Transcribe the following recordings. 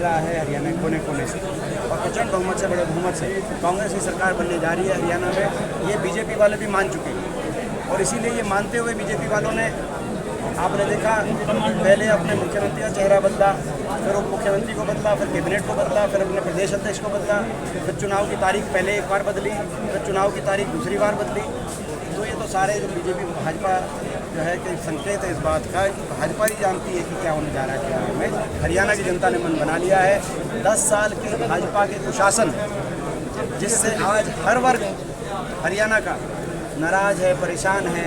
रहा है हरियाणा कोने कोने से, और प्रचंड बहुमत से, बड़े बहुमत से कांग्रेस की सरकार बनने जा रही है हरियाणा में। ये बीजेपी वाले भी मान चुके हैं, और इसीलिए ये मानते हुए बीजेपी वालों ने, आपने देखा, पहले अपने मुख्यमंत्री का चेहरा बदला, फिर उप मुख्यमंत्री को बदला, फिर कैबिनेट को बदला, फिर अपने प्रदेश अध्यक्ष को बदला, फिर चुनाव की तारीख पहले एक बार बदली, फिर चुनाव की तारीख दूसरी बार बदली। तो ये तो सारे जो बीजेपी भाजपा जो है कि संकेत है इस बात का कि भाजपा ही जानती है कि क्या होने जा रहा है चुनाव में। हरियाणा की जनता ने मन बना लिया है। 10 साल के भाजपा के कुशासन, जिससे आज हर वर्ग हरियाणा का नाराज है, परेशान है।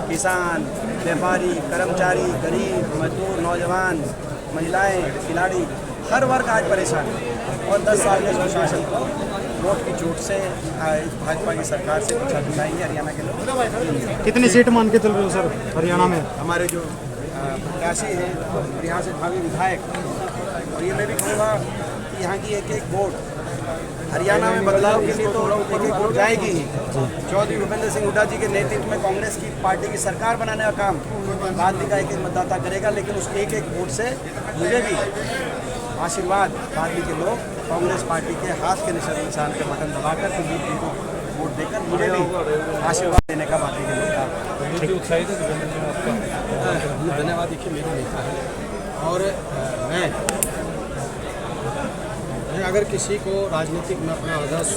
किसान, व्यापारी, कर्मचारी, गरीब, मजदूर, नौजवान, महिलाएं, खिलाड़ी, हर वर्ग आज परेशान है। और 10 साल के सुशासन को वोट की चोट से इस भाजपा की सरकार से पीछा दिलाएंगे हरियाणा के लोग। कितनी सीट मान के चल रहे हो सर हरियाणा में? हमारे जो प्रत्याशी हैं और यहाँ से भावी विधायक, और ये मैं भी कहूँगा कि यहाँ की एक एक वोट हरियाणा में बदलाव के लिए तो एक एक वोट जाएगी ही। चौधरी भूपेंद्र सिंह हुड्डा जी के नेतृत्व में कांग्रेस की पार्टी की सरकार बनाने का काम बादली का एक एक मतदाता करेगा, लेकिन उस एक एक वोट से मुझे भी आशीर्वाद बादली के लोग कांग्रेस पार्टी के हाथ के निशान के बटन दबाकर कुलदीप जी को वोट देकर मुझे भी आशीर्वाद देने का बादली के लोग का उत्साहित है। धन्यवाद। देखिए, मेरा नेता है, और मैं अगर किसी को राजनीतिक में अपना आदर्श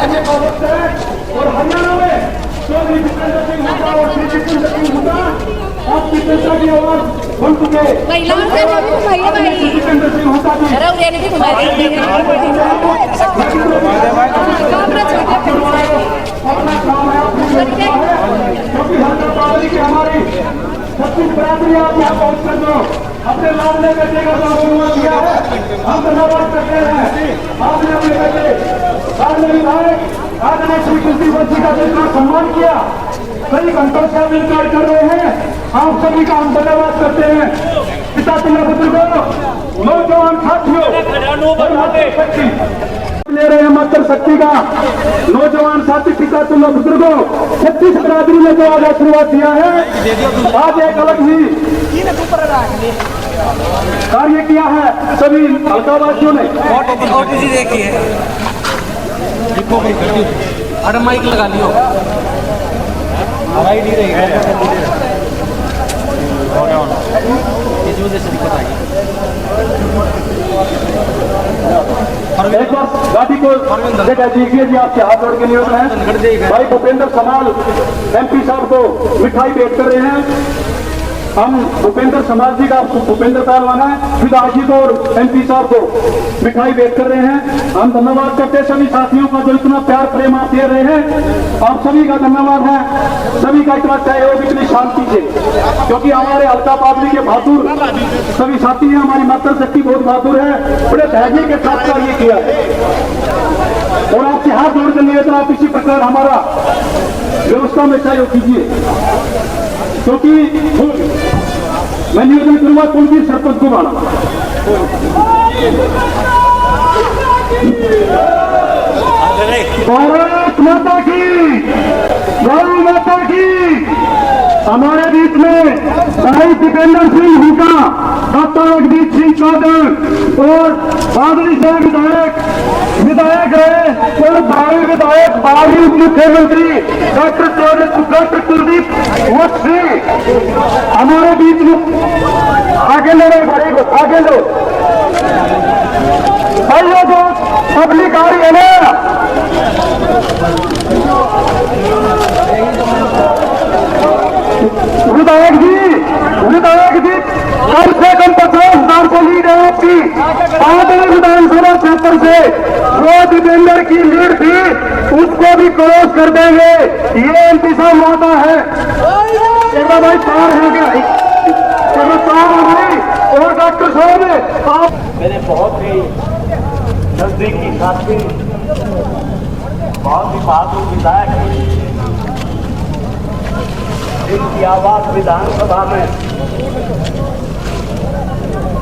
बजे का लेकर और हरियाणा में चौधरी भूपेंद्र सिंह हुड्डा और श्री जितेंद्र सिंह हुड्डा आपकी जनता की आवाज बन चुके। जितेंद्र सिंह हुड्डा अपना काम है, क्योंकि हमारी 36 बराबरी आप यहाँ पहुँच कर दो अपने लाडले बेटे का सम्मान किया है। हम धन्यवाद करते हैं। आपने अपने बेटे लाडले विधायक आदरणीय श्री कुलदीप जी का जितना सम्मान किया, कई घंटों से हम इंतजार कर रहे हैं। आप सभी का हम धन्यवाद करते हैं। पिता तुल्य बुजुर्गों, नौजवान साथियों, ले रहे हैं मातृ शक्ति का नौजवान साथी पिता तुल्य बुजुर्गों, 36 बरादरी ने जो आज आशीर्वाद दिया है, आज एक अलग ही कार्य किया है सभी हल्कावासियों ने। देखिए, अरे माइक लगा लियो, हवाई नहीं रही इस वजह से दिक्कत आई। एक बार गाड़ी को जगह दीजिए जी, आपसे हाथ जोड़ के निवेदन है। भाई भूपेंद्र समाल MP साहब को मिठाई भेंट कर रहे हैं। हम भूपेंद्र समाज जी का भूपेंद्र पहलवान है, फिर अजीत और MP साहब को मिठाई भेंट कर रहे हैं। हम धन्यवाद करते हैं सभी साथियों का जो इतना प्यार प्रेम आप दे रहे हैं। आप सभी का धन्यवाद है, सभी का इतना सहयोग, इतनी शांति से, क्योंकि हमारे हल्का पादरी के बहादुर सभी साथी हैं। हमारी मातृ शक्ति बहुत बहादुर है, बड़े धैर्य के साथ कार्य किया और आपके हाथ जोड़ के निवेदन आप इसी प्रकार हमारा व्यवस्था में सहयोग कीजिए, क्योंकि मैं निवेदन करूंगा कुलदीप सरपंच को माना। भारत माता की, गौ माता की। हमारे बीच में भाई दीपेंद्र सिंह हुका, डॉक्टर अजगीत सिंह चौधरी और बादली से विधायक है और भावी विधायक भावी मुख्यमंत्री डॉक्टर कुलदीप सिंह हमारे बीच में आगे ले रहे, बड़े को आगे लो भाई। ये जो पब्लिक आ रही है ना, विधायक जी कम से कम 50,000 को लीड है आपकी। बादल विधानसभा क्षेत्र से जो दीपेंद्र की लीड थी उसको भी क्रॉस कर देंगे, ये MP साहब वादा है। एक भाई चार है क्या, चार है भाई। और डॉक्टर साहब आप मेरे बहुत ही नजदीकी साथी, बहुत ही बहादुर विधायक, इनकी आवाज विधानसभा में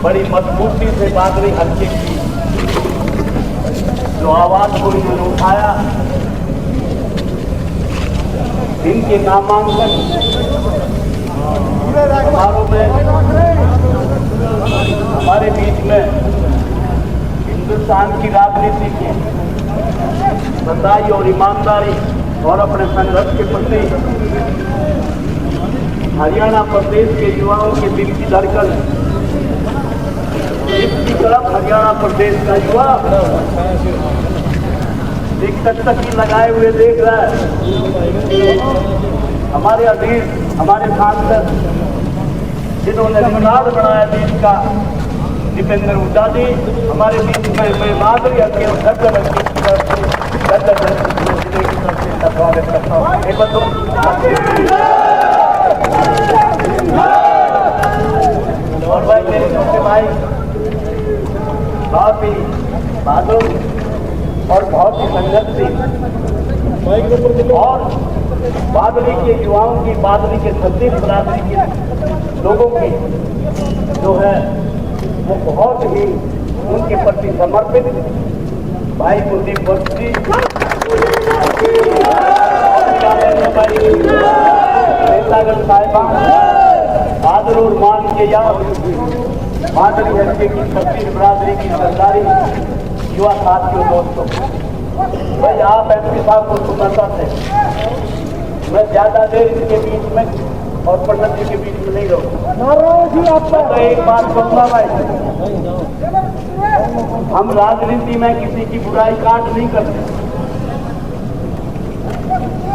बड़ी मजबूती से बादली हल्के की जो आवाज को इन्होंने उठाया, इनके नामांकन समारोह में हमारे बीच में हिंदुस्तान की राजनीति की सच्चाई और ईमानदारी और अपने संघर्ष के प्रति हरियाणा प्रदेश के युवाओं के दिल की धड़कन, इसकी तरफ हरियाणा प्रदेश का युवा एक टकटकी लगाए हुए देख रहा है। हमारे अधीर, हमारे सांसद जिन्होंने रिकॉर्ड बनाया देश का, दीपेंद्र हुड्डा जी हमारे बीच में बादली हल्के और स्वागत करता हूँ। एक बार और भाई मेरे छोटे भाई बहुत ही बहादुर और बहुत ही संघर्षी और बादली के युवाओं की, बादली के 36 बरादरी के लोगों की जो है वो बहुत ही उनके प्रति समर्पित भाई कुलदीप जी, नेतागढ़ साहिबान, आदर और मान के याद बादली हल्के की 36 बरादरी की सरकारी युवा साथियों, दोस्तों, भाई आप MP साहब को सुनना चाहते हैं। मैं ज्यादा देर इनके बीच में और पंडित जी के बीच में नहीं रहूँगा। आपका एक बात कहूँगा भाई, हम राजनीति में किसी की बुराई काट नहीं करते।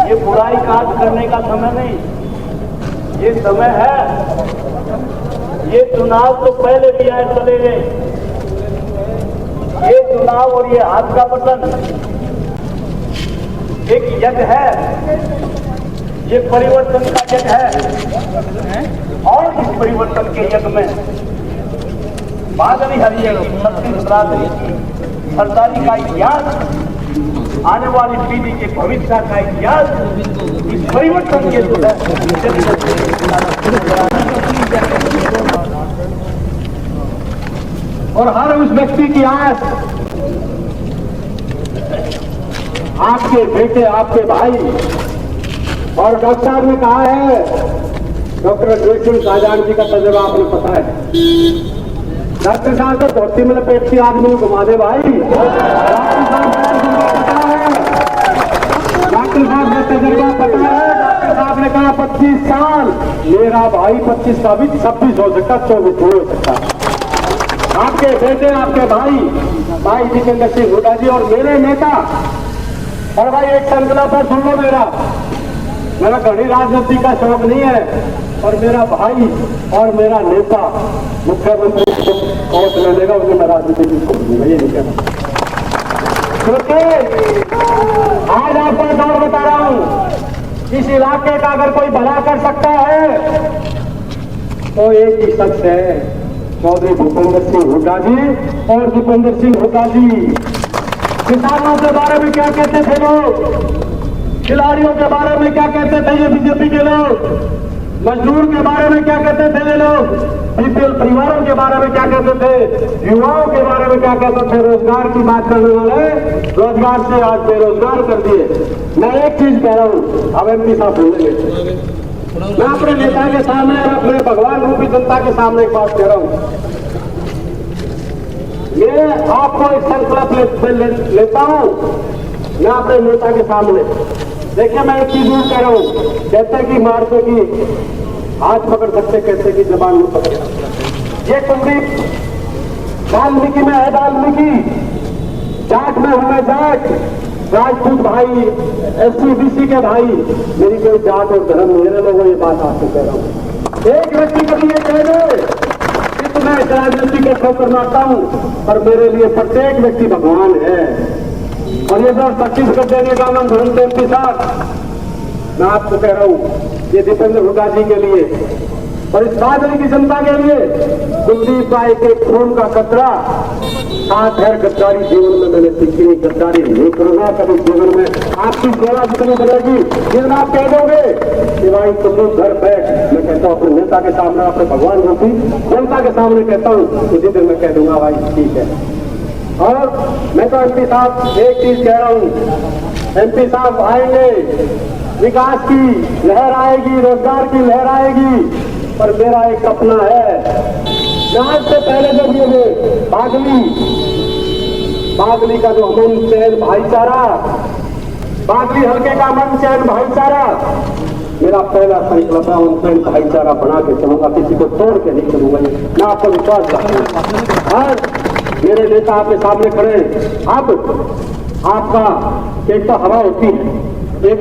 ये बुराई काट करने का समय नहीं, ये समय है, ये चुनाव तो पहले भी आए चले गए, ये चुनाव और ये हाथ का बटन एक यज्ञ है, ये परिवर्तन का यज्ञ है। और इस परिवर्तन के यज्ञ में बादली हरियाणा सरदारी का इतिहास, आने वाली पीढ़ी के भविष्य का इतिहास, इस परिवर्तन के और हर उस व्यक्ति की आस, आपके बेटे, आपके भाई। और डॉक्टर साहब ने कहा है, डॉक्टर जोशीम शाहजहां जी का तजुर्बा आपने पता है। डॉक्टर साहब तो धोती में लपेटती आदमी को घुमा दे भाई। डॉक्टर साहब का तजुर्बा पता है। डॉक्टर साहब ने कहा 25 साल, मेरा भाई 25 का भी 26 हो सकता, 24 हो सकता। आपके बेटे, आपके भाई दीपेंद्र सिंह हुड्डा जी और मेरे नेता। और भाई एक संकल्प पर सुन लो, मेरा घड़ी राजनीति का शौक नहीं है, और मेरा भाई और मेरा नेता मुख्यमंत्री को पहुंच लेने का उन्हें मैं राजनीति की खोलूंगा, ये नहीं कहना। क्योंकि आज आपको एक और बता रहा हूं, इस इलाके का अगर कोई भला कर सकता है तो एक ही शख्स है, चौधरी भूपेंद्र सिंह हुड्डा जी और दीपेंद्र सिंह हुड्डा जी। किसानों के बारे में क्या कहते थे लोग, खिलाड़ियों के बारे में क्या कहते थे ये बीजेपी के लोग, मजदूर के बारे में क्या कहते थे ये लोग, बीपीएल परिवारों के बारे में क्या कहते थे, युवाओं के बारे में क्या कहते थे, रोजगार की बात करने वाले रोजगार से आज बेरोजगार कर दिए। मैं एक चीज कह रहा हूं, अब एमपी साहब बोलेंगे, मैं अपने नेता के सामने और अपने भगवान रूपी जनता के सामने एक बात कह रहा हूं। मैं आपको एक संकल्प लेता हूं, मैं अपने नेता के सामने, देखिए मैं एक चीज और कह रहा हूं, कहते कि मारते की हाथ पकड़ सकते, कहते कि जबान नहीं पकड़। ये कुलदीप वाल्मीकि में है, वाल्मीकि जाट में हूं मैं, जाट राजपूत भाई, SC/BC के भाई, मेरी कोई जात और धर्म मेरे लोगों, ये बात आपको कह रहा हूं। एक व्यक्ति कभी ये कह दे कि मैं राजनीति के ठोकर मारता हूं, पर मेरे लिए प्रत्येक व्यक्ति भगवान है। और ये सर छत्तीसगढ़ देने का नाम धर्म एमपी साहब, मैं आपको कह रहा हूं, ये दीपेंद्र हुड्डा जी के लिए और इस बादल की जनता के लिए कुलदीप भाई के खून का कतरा साथ है। गद्दारी जीवन में मैंने सीखी नहीं, गद्दारी नहीं करूंगा कभी जीवन में। आपकी सेवा जितनी बनेगी, जिन आप कह दोगे कि भाई तुम लोग घर बैठ, मैं कहता हूँ अपने नेता के सामने, अपने भगवान रूपी जनता के सामने कहता हूँ, उसी दिन मैं कह दूंगा भाई ठीक है। और मैं तो एमपी साहब एक चीज कह रहा हूं, एमपी साहब आएंगे, विकास की लहर आएगी, रोजगार की लहर आएगी, पर मेरा एक सपना है, आज से पहले जब ये बागली का जो अमन चैन भाईचारा, बागली हल्के का अमन चैन भाईचारा, मेरा पहला संकल्प है, अमन चैन भाईचारा बना के चलूंगा, किसी को तोड़ के नहीं चलूंगा, मैं आपको विश्वास करता हूं। आज मेरे नेता आपके सामने खड़े, अब आपका एक तो हवा होती है, एक